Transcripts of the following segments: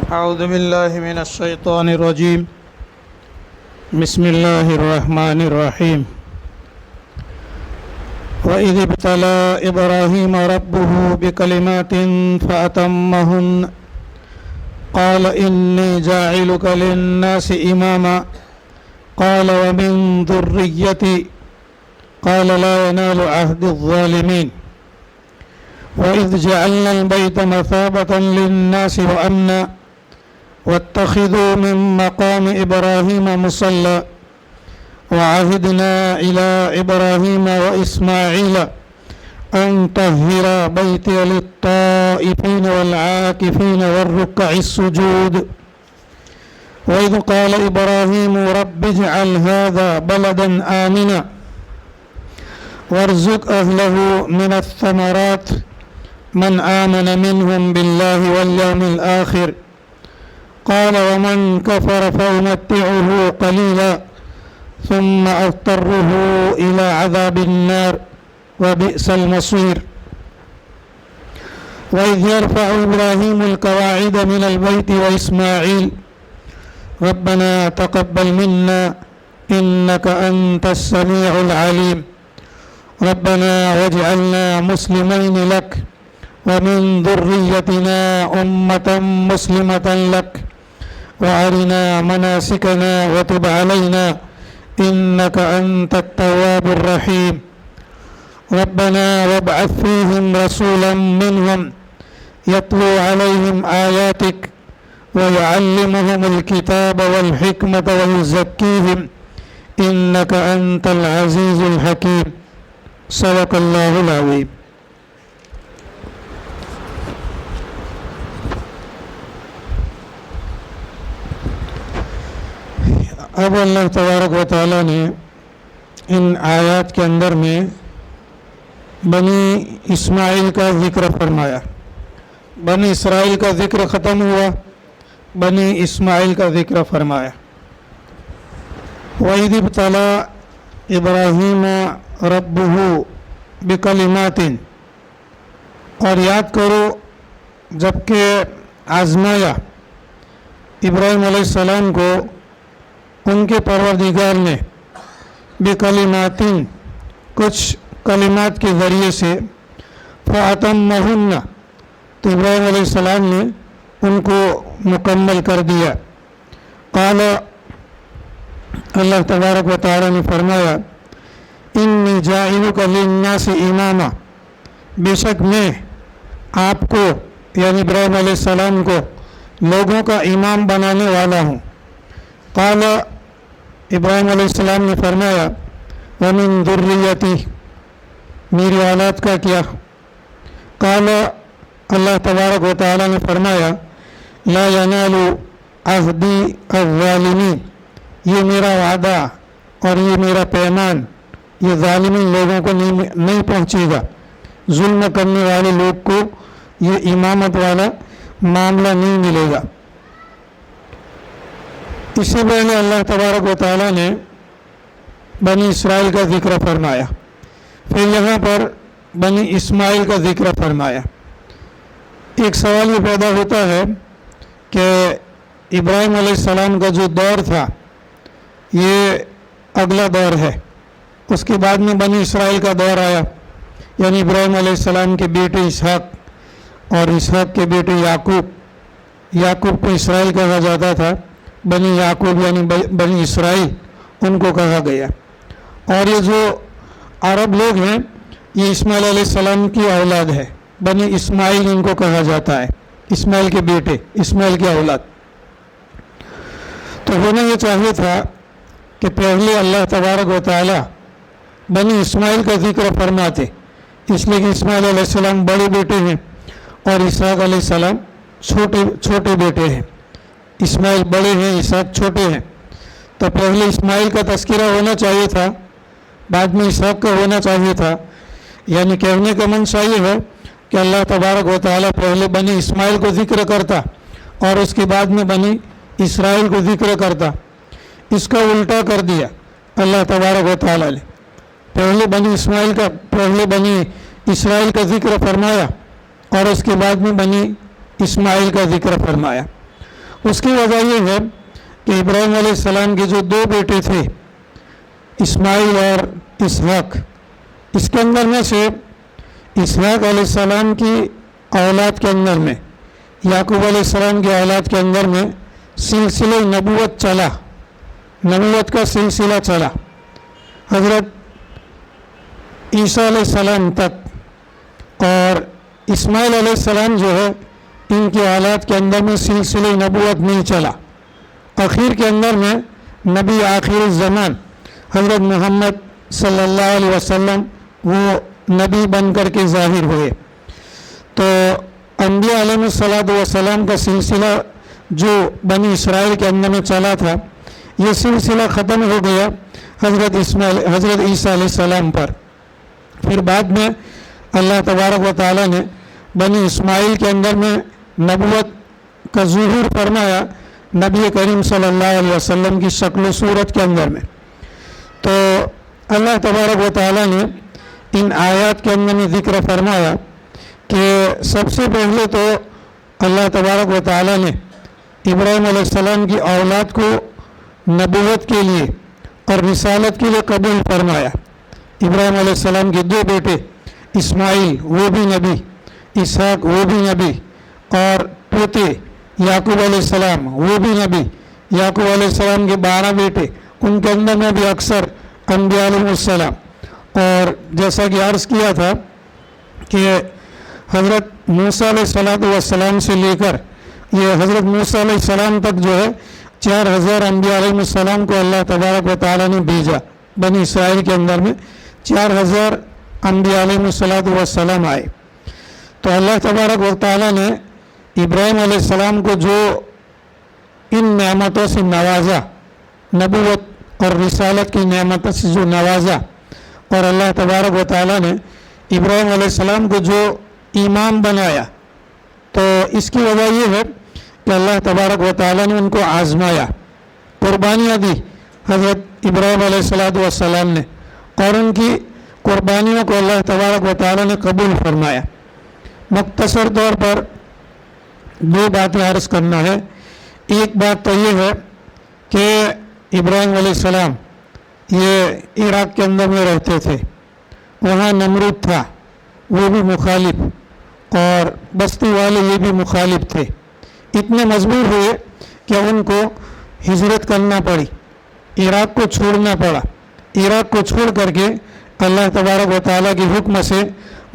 أعوذ بالله من الشيطان الرجيم. بسم الله الرحمن الرحيم. وإذ ابتلى إبراهيم ربه بكلمات فأتمهن قال إني جاعلك للناس إماما قال ومن ذريتي قال لا ينال عهد الظالمين. وإذ جعلنا البيت مثابة للناس وأمنا واتخذوا من مقام إبراهيم مصلى وعهدنا إلى إبراهيم وإسماعيل أن طهر بيتي للطائفين والعاكفين والركع السجود. وإذ قال إبراهيم رب اجعل هذا بلدا آمنا وارزق أهله من الثمرات من آمن منهم بالله واليوم الآخر قال ومن كفر فأمتعه قليلا ثم أضطره إلى عذاب النار وبئس المصير. وإذ يرفع إبراهيم القواعد من البيت وإسماعيل ربنا تقبل منا إنك أنت السميع العليم ربنا واجعلنا مسلمين لك ومن ذريتنا أمة مسلمة لك وأرنا مناسكنا وتب علينا إنك أنت التواب الرحيم. ربنا وابعث فيهم رسولا منهم يتلو عليهم آياتك ويعلمهم الكتاب والحكمة ويزكيهم إنك أنت العزيز الحكيم. صدق الله العظيم. اب اللہ تبارک و تعالیٰ نے ان آیات کے اندر میں بنی اسماعیل کا ذکر فرمایا. بنی اسرائیل کا ذکر ختم ہوا، بنی اسماعیل کا ذکر فرمایا. وَإِذِ ابْتَلَىٰ إِبْرَاهِيمَ رَبُّهُ بِكَلِمَاتٍ، اور یاد کرو جب کہ آزمایا ابراہیم علیہ السلام کو ان کے پروردگار نے بکلمات، کچھ کلمات کے ذریعے سے، فَأَتَمَّهُنَّ، تو ابراہیم علیہ السلام نے ان کو مکمل کر دیا. قال، اللہ تبارک و تعالی نے فرمایا انی جاعلک للناس اماما، بے شک میں آپ کو یعنی ابراہیم علیہ السلام کو لوگوں کا امام بنانے والا ہوں. قال، ابراہیم علیہ السلام نے فرمایا ومن ذریتی، میری اولاد کا کیا؟ قال، اللہ تبارک و تعالی نے فرمایا لا ینال عہدی الظالمین، یہ میرا وعدہ اور یہ میرا پیمان یہ ظالمین لوگوں کو نہیں پہنچے گا. ظلم کرنے والے لوگ کو یہ امامت والا معاملہ نہیں ملے گا. اس سے پہلے اللہ تبارک و تعالیٰ نے بنی اسرائیل کا ذکر فرمایا، پھر یہاں پر بنی اسماعیل کا ذکر فرمایا. ایک سوال یہ پیدا ہوتا ہے کہ ابراہیم علیہ السلام کا جو دور تھا یہ اگلا دور ہے، اس کے بعد میں بنی اسرائیل کا دور آیا، یعنی ابراہیم علیہ السلام کے بیٹے اسحاق اور اسحاق کے بیٹے یعقوب. یعقوب کو اسرائیل کہا جاتا تھا، بنی یعقوب یعنی بنی اسرائیل ان کو کہا گیا. اور یہ جو عرب لوگ ہیں یہ اسماعیل علیہ السلام کی اولاد ہے، بنی اسماعیل ان کو کہا جاتا ہے، اسماعیل کے بیٹے، اسماعیل کی اولاد. تو ہونا یہ چاہیے تھا کہ پہلے اللہ تبارک و تعالی بنی اسماعیل کا ذکر فرماتے، اس لیے کہ اسماعیل علیہ السلام بڑے بیٹے ہیں اور اسحاق علیہ السلام چھوٹے بیٹے ہیں. اسماعیل بڑے ہیں، اسحاق چھوٹے ہیں، تو پہلے اسماعیل کا تذکرہ ہونا چاہیے تھا، بعد میں اسحاق کا ہونا چاہیے تھا. یعنی کہنے کا منشا یہ ہے کہ اللہ تبارک و تعالیٰ پہلے بنی اسماعیل کو ذکر کرتا اور اس کے بعد میں بنی اسرائیل کو ذکر کرتا. اس کا الٹا کر دیا اللہ تبارک و تعالیٰ نے. پہلے بنی اسرائیل کا ذکر فرمایا اور اس کے بعد میں بنی اسماعیل کا ذکر فرمایا. اس کی وجہ یہ ہے کہ ابراہیم علیہ السلام کے جو دو بیٹے تھے اسماعیل اور اسحاق، اس کے اندر میں سے اسحاق علیہ السلام کی اولاد کے اندر میں، یعقوب علیہ السلام کی اولاد کے اندر میں سلسلہ نبوت چلا، نبوت کا سلسلہ چلا حضرت عیسیٰ علیہ السلام تک، اور اسماعیل علیہ السلام جو ہے ان کی اولاد کے اندر میں سلسلہ نبوت نہیں چلا۔ آخر کے اندر میں نبی آخر الزمان حضرت محمد صلی اللہ علیہ وسلم وہ نبی بن کر کے ظاہر ہوئے، تو انبیاء علیہ الصلوۃ والسلام کا سلسلہ جو بنی اسرائیل کے اندر میں چلا تھا یہ سلسلہ ختم ہو گیا حضرت عیسیٰ علیہ السلام پر۔ پھر بعد میں اللہ تبارک و تعالیٰ نے بنی اسماعیل کے اندر میں نبوت کا ظہور فرمایا نبی کریم صلی اللہ علیہ وسلم کی شکل و صورت کے اندر میں۔ تو اللہ تبارک و تعالیٰ نے ان آیات کے اندر میں ذکر فرمایا کہ سب سے پہلے تو اللہ تبارک و تعالیٰ نے ابراہیم علیہ السلام کی اولاد کو نبوت کے لیے اور رسالت کے لیے قبول فرمایا۔ ابراہیم علیہ السلام کے دو بیٹے اسماعیل وہ بھی نبی، اسحاق وہ بھی نبی، اور پوتے یعقوب علیہ السلام وہ بھی نبی، یعقوب علیہ السلام کے 12 بیٹے ان کے اندر میں بھی اکثر انبیاء علیہ السلام۔ اور جیسا کہ عرض کیا تھا کہ حضرت موسیٰ علیہ السلام سے لے کر یہ حضرت موسیٰ علیہ السلام تک جو ہے 4000 انبیاء علیہ السلام کو اللہ تبارک و تعالیٰ نے بھیجا۔ بنی اسرائیل کے اندر میں 4000 انبیاء علیہ السلام آئے، تو اللہ تبارک و تعالیٰ نے ابراہیم علیہ السلام کو جو ان نعمتوں سے نوازا، نبوت اور رسالت کی نعمتوں سے جو نوازا، اور اللہ تبارک و تعالیٰ نے ابراہیم علیہ السلام کو جو امام بنایا، تو اس کی وجہ یہ ہے کہ اللہ تبارک و تعالیٰ نے ان کو آزمایا، قربانیاں دی حضرت ابراہیم علیہ السلام نے، اور ان کی قربانیوں کو اللہ تبارک و تعالیٰ نے قبول فرمایا۔ مختصر طور پر دو باتیں عرض کرنا ہے۔ ایک بات تو یہ ہے کہ ابراہیم علیہ السلام یہ عراق کے اندر میں رہتے تھے، وہاں نمرود تھا وہ بھی مخالف، اور بستی والے یہ بھی مخالف تھے، اتنے مجبور ہوئے کہ ان کو ہجرت کرنا پڑی، عراق کو چھوڑنا پڑا۔ عراق کو چھوڑ کر کے اللہ تبارک و تعالیٰ کے حکم سے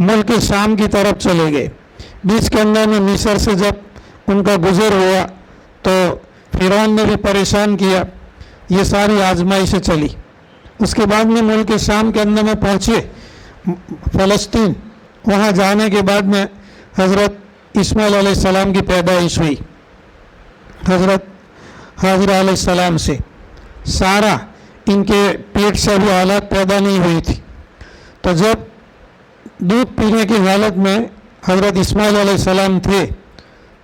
ملک شام کی طرف چلے گئے۔ بیچ کے اندر میں مصر سے جب ان کا گزر ہوا تو فرعون نے بھی پریشان کیا، یہ ساری آزمائشیں چلی۔ اس کے بعد میں ملک شام کے اندر میں پہنچے فلسطین، وہاں جانے کے بعد میں حضرت اسماعیل علیہ السلام کی پیدائش ہوئی حضرت حاجرہ علیہ السلام سے۔ سارا ان کے پیٹ سے بھی اولاد پیدا نہیں ہوئی تھی، تو جب دودھ پینے کی حالت میں حضرت اسماعیل علیہ السلام تھے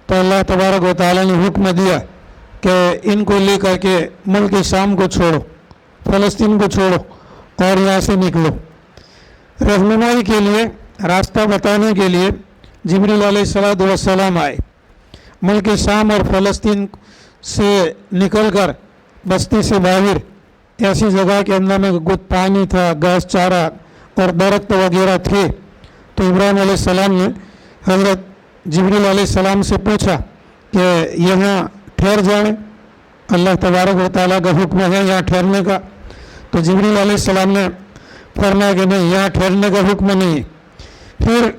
تو اللہ تبارک و تعالیٰ نے حکم دیا کہ ان کو لے کر کے ملک شام کو چھوڑو، فلسطین کو چھوڑو اور یہاں سے نکلو۔ رہنمائی کے لیے، راستہ بتانے کے لیے جبریل علیہ السلام آئے۔ ملک شام اور فلسطین سے نکل کر بستی سے باہر ایسی جگہ کے اندر میں کچھ پانی تھا، گھاس چارہ اور درخت وغیرہ تھے، تو ابراہیم علیہ السلام نے حضرت جبریل علیہ السلام سے پوچھا کہ یہاں ٹھہر جائیں، اللہ تبارک و تعالیٰ کا حکم ہے یہاں ٹھہرنے کا۔ تو جبریل علیہ السلام نے فرمایا کہ نہیں، یہاں ٹھہرنے کا حکم نہیں ہے۔ پھر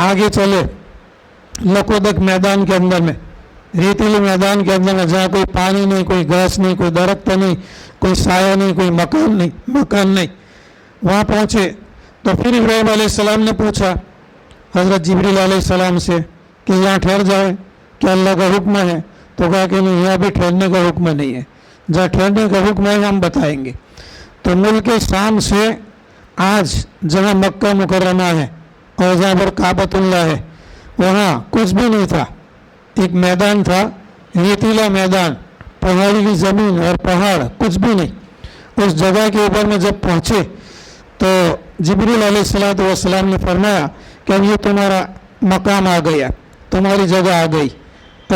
آگے چلے لکودک میدان کے اندر میں، ریتیلے میدان کے اندر میں، جہاں کوئی پانی نہیں، کوئی گھاس نہیں، کوئی درخت نہیں، کوئی سایہ نہیں، کوئی مکان نہیں، وہاں پہنچے تو پھر ابراہیم علیہ السلام نے پوچھا حضرت جبریل علیہ السلام سے کہ یہاں ٹھہر جائیں، کیا اللہ کا حکم ہے؟ تو کہا کہ نہیں، یہاں بھی ٹھہرنے کا حکم نہیں ہے، جہاں ٹھہرنے کا حکم ہے ہم بتائیں گے۔ تو ملک شام سے آج جہاں مکہ مکرمہ ہے اور جہاں پر کعبۃ اللہ ہے، وہاں کچھ بھی نہیں تھا، ایک میدان تھا، ریتیلا میدان، پہاڑی کی زمین اور پہاڑ، کچھ بھی نہیں۔ اس جگہ کے اوپر میں جب پہنچے تو جبریل علیہ السلام نے فرمایا کہ اب یہ تمہارا مقام آ گیا، تمہاری جگہ آ گئی،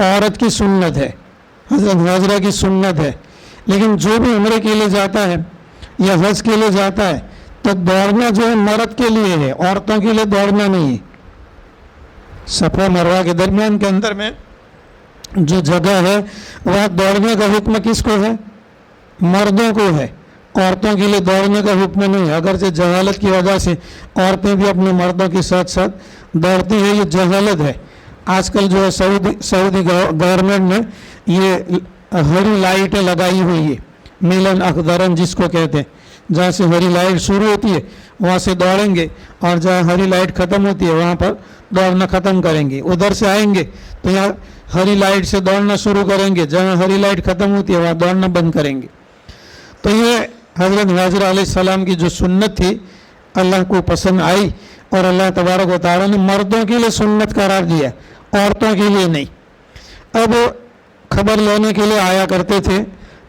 عورت کی سنت ہے، حضرت حاجرہ کی سنت ہے، لیکن جو بھی عمرے کے لیے جاتا ہے یا حج کے لیے جاتا ہے تو دوڑنا جو ہے مرد کے لیے ہے، عورتوں کے لیے دوڑنا نہیں ہے۔ صفا مروہ کے درمیان کے اندر میں جو جگہ ہے وہاں دوڑنے کا حکم کس کو ہے؟ مردوں کو ہے، عورتوں کے لیے دوڑنے کا حکم نہیں ہے۔ اگرچہ جہالت کی وجہ سے عورتیں بھی اپنے مردوں کے ساتھ ساتھ دوڑتی ہیں، یہ جہالت ہے۔ آج کل جو ہے سعودی گورنمنٹ نے یہ ہری لائٹیں لگائی ہوئی ہے، میلن اخدرن جس کو کہتے ہیں، جہاں سے ہری لائٹ شروع ہوتی ہے وہاں سے دوڑیں گے، اور جہاں ہری لائٹ ختم ہوتی ہے وہاں پر دوڑنا ختم کریں گے۔ ادھر سے آئیں گے تو یہاں ہری لائٹ سے دوڑنا شروع کریں گے، جہاں ہری لائٹ ختم ہوتی ہے وہاں دوڑنا بند کریں گے۔ تو یہ حضرت حاجرہ علیہ السلام کی جو سنت تھی اللہ کو پسند آئی، اور اللہ تبارک و تعالیٰ نے مردوں کے لیے سنت قرار دیا، عورتوں کے لیے نہیں۔ اب خبر لینے کے لیے آیا کرتے تھے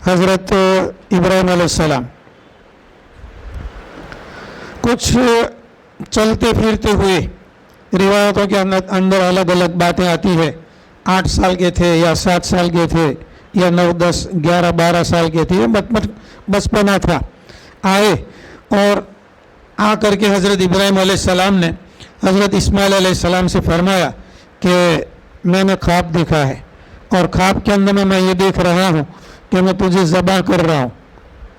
حضرت ابراہیم علیہ السلام، کچھ چلتے پھرتے ہوئے روایتوں کے اندر الگ الگ باتیں آتی ہے۔ 8 سال کے تھے یا 7 سال کے تھے یا 9 10 11 12 سال کے تھے، بچپنا تھا، آئے اور آ کر کے حضرت ابراہیم علیہ السلام نے حضرت اسماعیل علیہ السلام سے فرمایا کہ میں نے خواب دیکھا ہے، اور خواب کے اندر میں یہ دیکھ رہا ہوں کہ میں تجھے ذبح کر رہا ہوں،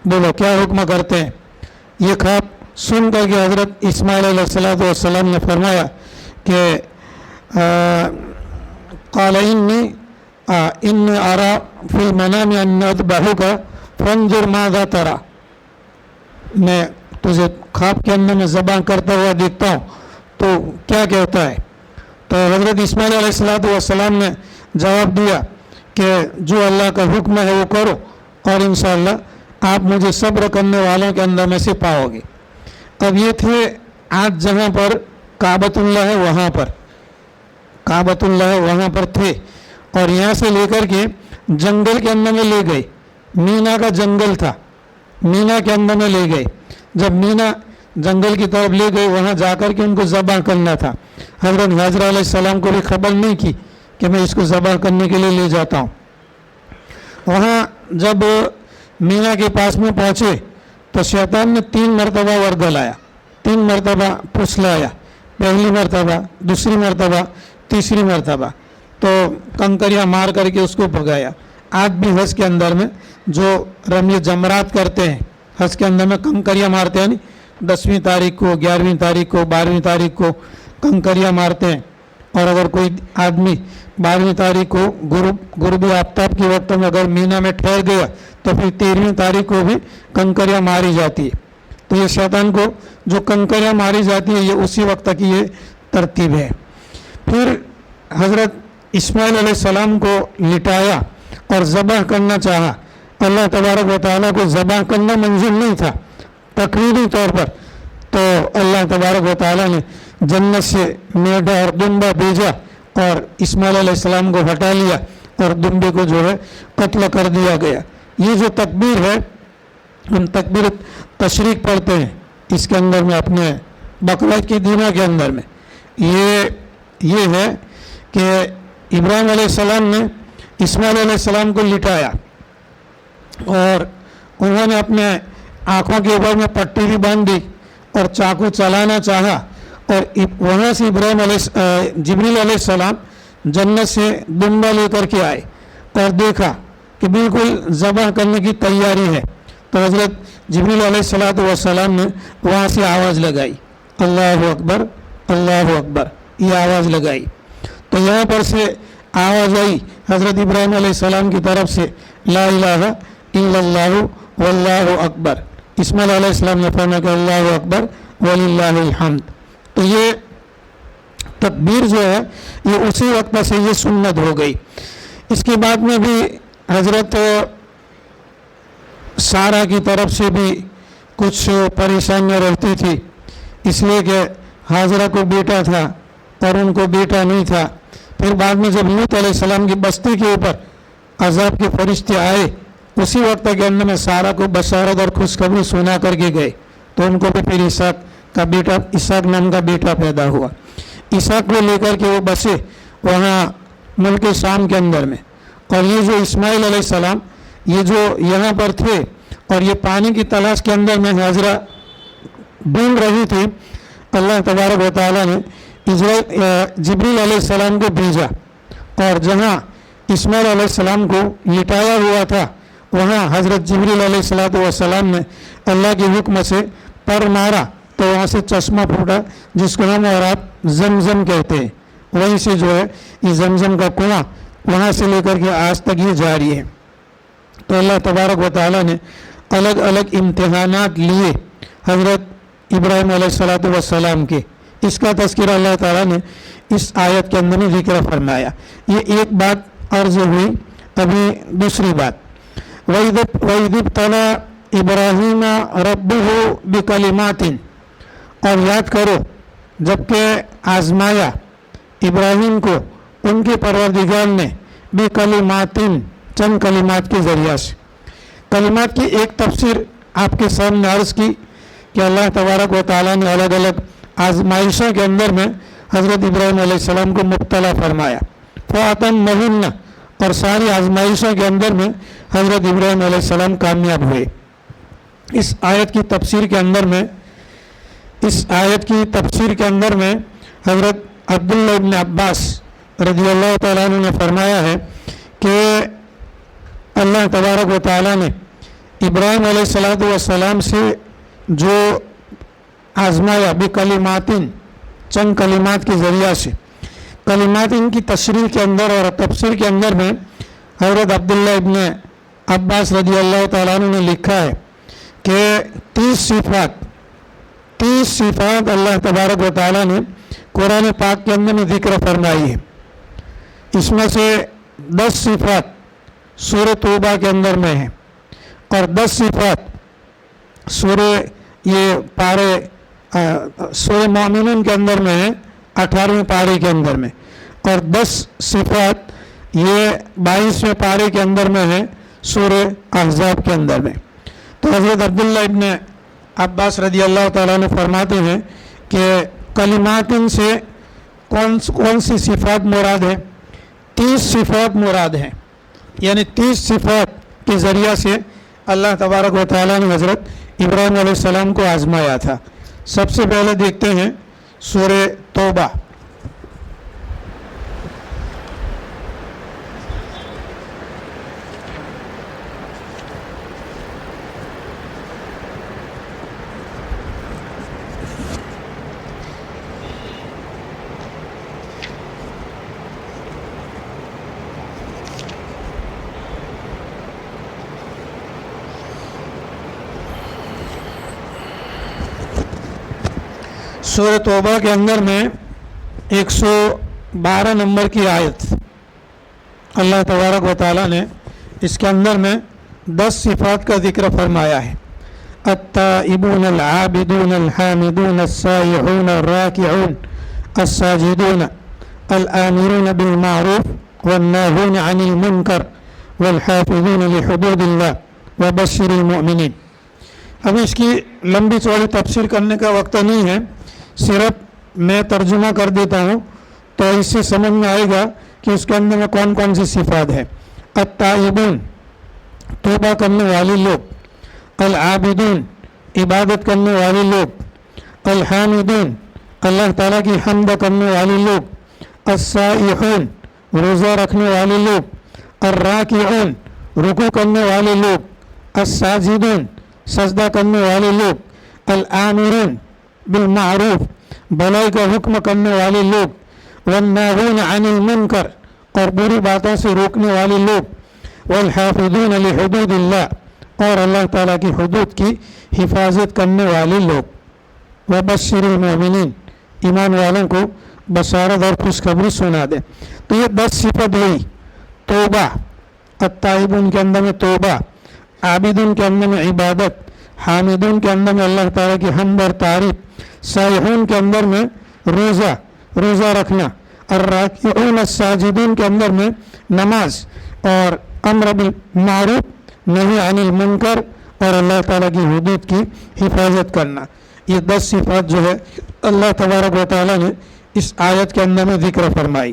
بولو کیا حکم کرتے ہیں؟ یہ خواب سن کر کے حضرت اسماعیل علیہ السلام نے فرمایا کہ قال انی ارا فی المنام ان اذبحک فانظر ماذا ترى، میں تجھے خواب کے اندر میں ذبح کرتا ہوا دیکھتا ہوں تو کیا کہتا ہے؟ تو حضرت اسماعیل علیہ السلام نے جواب دیا کہ جو اللہ کا حکم ہے وہ کرو، اور انشاءاللہ آپ مجھے صبر کرنے والوں کے اندر میں سے پاؤ گے۔ اب یہ تھے آج جہاں پر کعبۃ اللہ ہے وہاں پر، کعبۃ اللہ ہے وہاں پر تھے، اور یہاں سے لے کر کے جنگل کے اندر میں لے گئے، مینا کا جنگل تھا، مینا کے اندر میں لے گئے۔ جب مینا جنگل کی طرف لے گئے وہاں جا کر کے ان کو ذبح کرنا تھا۔ حضرت حاجرہ علیہ السلام کو بھی خبر نہیں کی کہ میں اس کو ذبح کرنے کے لیے لے جاتا ہوں۔ وہاں جب مینا کے پاس میں پہنچے تو شیطان نے 3 مرتبہ ورگلایا، 3 مرتبہ پھسلایا، پہلی مرتبہ، دوسری مرتبہ، تیسری مرتبہ، تو کنکریاں مار کر کے اس کو بھگایا۔ آج بھی حج کے اندر میں جو رمی جمرات کرتے ہیں، حج کے اندر میں کنکریاں مارتے ہیں، 10ویں تاریخ کو، 11ویں تاریخ کو، 12ویں تاریخ کو کنکریاں مارتے ہیں، اور اگر کوئی آدمی 12ویں تاریخ کو غروب آفتاب کے وقت میں اگر مینا میں ٹھہر گیا تو پھر 13ویں تاریخ کو بھی کنکریاں ماری جاتی ہے۔ تو یہ شیطان کو جو کنکریاں ماری جاتی ہے یہ اسی وقت کی یہ ترتیب ہے۔ پھر حضرت اسماعیل علیہ السلام کو لٹایا اور ذبح کرنا چاہا۔ اللہ تبارک و تعالیٰ کو ذبح کرنا منظور نہیں تھا تقریری طور پر، تو اللہ تبارک و تعالیٰ نے جنت سے میڈا اور دمبا بھیجا اور اسماعیل علیہ السلام کو ہٹا لیا اور دمبے کو جو ہے قتل کر دیا گیا۔ یہ جو تکبیر ہے ہم تکبیر تشریق پڑھتے ہیں اس کے اندر میں اپنے بقرعید کے دنوں کے اندر میں، یہ ہے کہ ابراہیم علیہ السلام نے اسماعیل علیہ السلام کو لٹایا، اور انہوں نے اپنے آنکھوں کے اوپر میں پٹی بھی باندھ دی اور چاقو چلانا چاہا، اور وہاں سے جبریل علیہ السلام جنت سے دمبا لے کر کے آئے اور دیکھا کہ بالکل ذبح کرنے کی تیاری ہے، تو حضرت جبریل علیہ السلام نے وہاں سے آواز لگائی، اللہ اکبر اللہ اکبر، یہ آواز لگائی، تو یہاں پر سے آواز آئی حضرت ابراہیم علیہ السلام کی طرف سے، لا الہ الا اللہ واللہ اکبر۔ اسماعیل علیہ السلام نے فرمایا کہ اللہ اکبر وللہ الحمد۔ تو یہ تکبیر جو ہے یہ اسی وقت سے یہ سنت ہو گئی۔ اس کے بعد میں بھی حضرت سارہ کی طرف سے بھی کچھ پریشانیاں رہتی تھی، اس لیے کہ حاجرہ کو بیٹا تھا اور ان کو بیٹا نہیں تھا۔ پھر بعد میں جب لوط علیہ السلام کی بستی کے اوپر عذاب کے فرشتے آئے اسی وقت کے اندر میں سارہ کو بشارت اور خوشخبری سنا کر کے گئے، تو ان کو بھی پھر اسحاق نام کا بیٹا پیدا ہوا۔ اسحاق کو لے کر کے وہ بسے وہاں ملک شام کے اندر میں. اور یہ جو اسماعیل علیہ السلام یہ جو یہاں پر تھے اور یہ پانی کی تلاش کے اندر میں حاضرہ ڈھونڈ رہی تھی, اللہ تبارک و تعالیٰ نے جبریل علیہ السلام کو بھیجا, اور جہاں اسماعیل علیہ السلام کو لٹایا ہوا تھا وہاں حضرت جبریل علیہ السلام نے اللہ کے حکم سے پر مارا تو وہاں سے چشمہ پھوٹا, جس کو ہم اور آپ زمزم کہتے ہیں. وہیں سے جو ہے یہ زمزم کا کنواں وہاں سے لے کر کے آج تک یہ جاری ہے. تو اللہ تبارک و تعالیٰ نے الگ الگ امتحانات لیے حضرت ابراہیم علیہ السلام کے. اس کا تذکرہ اللہ تعالیٰ نے اس آیت کے اندر ذکر فرمایا. یہ ایک بات عرض ہوئی. ابھی دوسری بات, وَإِذِ ابْتَلَىٰ إِبْرَاهِيمَ رَبُّهُ بِكَلِمَاتٍ, اور یاد کرو جبکہ آزمایا ابراہیم کو ان کے پروردگار نے بِكَلِمَاتٍ, چند کلمات کے ذریعہ سے. کلمات کی ایک تفسیر آپ کے سامنے عرض کی کہ اللہ تبارک و تعالیٰ نے الگ الگ آزمائشوں کے اندر میں حضرت ابراہیم علیہ السلام کو مبتلا فرمایا. فَأَتَمَّهُنَّ, اور ساری آزمائشوں کے اندر میں حضرت ابراہیم علیہ السلام کامیاب ہوئے. اس آیت کی تفسیر کے اندر میں حضرت عبداللہ ابن عباس رضی اللہ تعالیٰ عنہ نے فرمایا ہے کہ اللہ تبارک و تعالیٰ نے ابراہیم علیہ السلام سے جو آزمایا بکلماتن, چند کلمات کے ذریعہ سے. کلمات ان کی تشریح کے اندر اور تفسیر کے اندر میں حضرت عبداللہ ابن عباس رضی اللہ تعالیٰ عنہ نے لکھا ہے کہ 30 صفات اللہ تبارک و تعالیٰ نے قرآن پاک کے اندر میں ذکر فرمائی ہے. اس میں سے 10 صفات سورہ توبہ کے اندر میں ہیں اور 10 صفات سورہ مومنون کے اندر میں ہیں 18ویں پارے کے اندر میں, اور 10 صفات یہ 22ویں پارے کے اندر میں ہیں سورہ احزاب کے اندر میں. تو حضرت عبداللہ ابن عباس رضی اللہ تعالیٰ نے فرماتے ہیں کہ کلمات ان سے کون سی صفات مراد ہے؟ 30 صفات مراد ہیں. یعنی 30 صفات کے ذریعہ سے اللہ تبارک و تعالیٰ نے حضرت ابراہیم علیہ السلام کو آزمایا تھا. سب سے پہلے دیکھتے ہیں سورہ توبہ. سورہ توبہ کے اندر میں 112 نمبر کی آیت اللہ تبارک و تعالیٰ نے اس کے اندر میں 10 صفات کا ذکر فرمایا ہے. التائبون العابدون الحامدون السائحون الراکعون الساجدون الآمرون بالمعروف والناهون عن المنکر والحافظون لحدود اللہ وبشر المؤمنین. اب اس کی لمبی چوڑی تفسیر کرنے کا وقت نہیں ہے, صرف میں ترجمہ کر دیتا ہوں تو اس سے سمجھ میں آئے گا کہ اس کے اندر میں کون کون سی صفات ہے. التائبون, توبہ کرنے والے لوگ. العابدون, عبادت کرنے والے لوگ. الحامدون, اللہ تعالیٰ کی حمد کرنے والے لوگ. السائحون, روزہ رکھنے والے لوگ. الراکعون, رکوع کرنے والے لوگ. الساجدون, سجدہ کرنے والے لوگ. الآمرون بالمعروف, بھلائی کا حکم کرنے والے لوگ. والناہون عن المنکر, اور بری باتوں سے روکنے والے لوگ. والحافظون لحدود اللہ, اور اللہ تعالیٰ کی حدود کی حفاظت کرنے والے لوگ. وبشر المؤمنین, ایمان والوں کو بشارت اور خوشخبری سنا دے. تو یہ 10 صفت ہوئی. توبہ, التائبون کے اندر میں توبہ, عابدون کے اندر میں عبادت, حامدون کے اندر میں اللہ تعالیٰ کی حمد اور تعریف, سائحون کے اندر میں روزہ رکھنا, الراکعون الساجدون کے اندر میں نماز, اور امر بالمعروف نہی عن المنکر, اور اللہ تعالیٰ کی حدود کی حفاظت کرنا. یہ 10 صفات جو ہے اللہ تبارک و تعالیٰ نے اس آیت کے اندر میں ذکر فرمائی.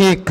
1,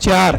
4,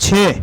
6,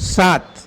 7।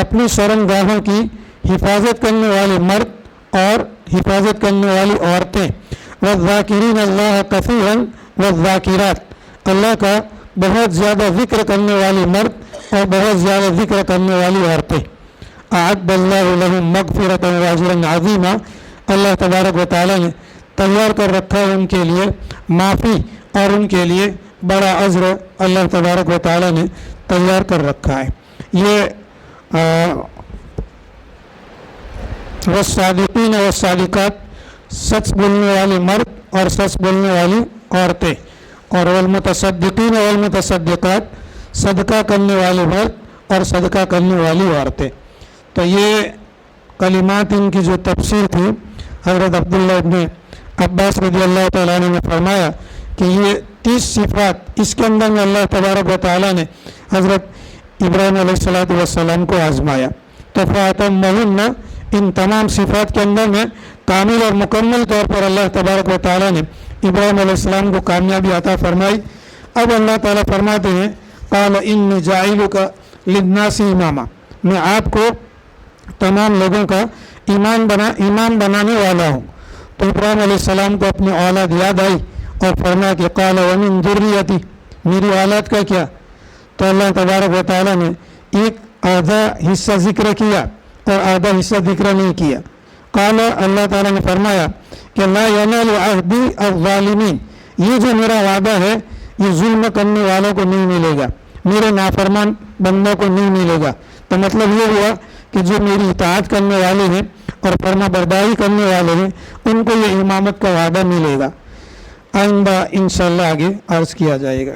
اپنی شرمگاہوں کی حفاظت کرنے والے مرد اور حفاظت کرنے والی عورتیں، والذاکرین اللہ کثیرا والذاکرات، اللہ کا بہت زیادہ ذکر کرنے والی مرد اور بہت زیادہ ذکر کرنے والی عورتیں، اعد اللہ لہم مغفرۃ واجرا عظیما، اللہ تبارک و تعالیٰ نے تیار کر رکھا ہے ان کے لیے معافی اور ان کے لیے بڑا اجر اللہ تبارک و تعالیٰ نے تیار کر رکھا ہے۔ یہ والصادقین والصادقات، سچ بولنے والے مرد اور سچ بولنے والی عورتیں، اور والمتصدقین والمتصدقات، صدقہ کرنے والے مرد اور صدقہ کرنے والی عورتیں۔ تو یہ کلمات ان کی جو تفسیر تھی، حضرت عبداللہ ابن عباس رضی اللہ تعالیٰ عنہ نے فرمایا کہ یہ 30 صفات اس کے اندر میں اللہ تبارک و تعالیٰ نے حضرت ابراہیم علیہ السلام کو آزمایا، تو فَأَتَمَّهُنَّ، ان تمام صفات کے اندر میں کامل اور مکمل طور پر اللہ تبارک و تعالیٰ نے ابراہیم علیہ السلام کو کامیابی عطا فرمائی۔ اب اللہ تعالیٰ فرماتے ہیں قَالَ إِنِّي جَاعِلُكَ لِلنَّاسِ إِمَامًا، میں آپ کو تمام لوگوں کا امام بنانے والا ہوں۔ تو ابراہیم علیہ السلام کو اپنی اولاد یاد آئی اور فرمایا کہ قَالَ وَمِن ذُرِّيَّتِي، میری اولاد کا کیا؟ تو اللہ تبارک و تعالیٰ نے ایک آدھا حصہ ذکر کیا اور آدھا حصہ ذکر نہیں کیا۔ قال، اللہ تعالیٰ نے فرمایا کہ لا ینال عہدی الظالمین، یہ جو میرا وعدہ ہے یہ ظلم کرنے والوں کو نہیں ملے گا، میرے نافرمان بندوں کو نہیں ملے گا۔ تو مطلب یہ ہوا کہ جو میری اطاعت کرنے والے ہیں اور فرما برداری کرنے والے ہیں ان کو یہ امامت کا وعدہ ملے گا۔ آئندہ انشاءاللہ آگے عرض کیا جائے گا۔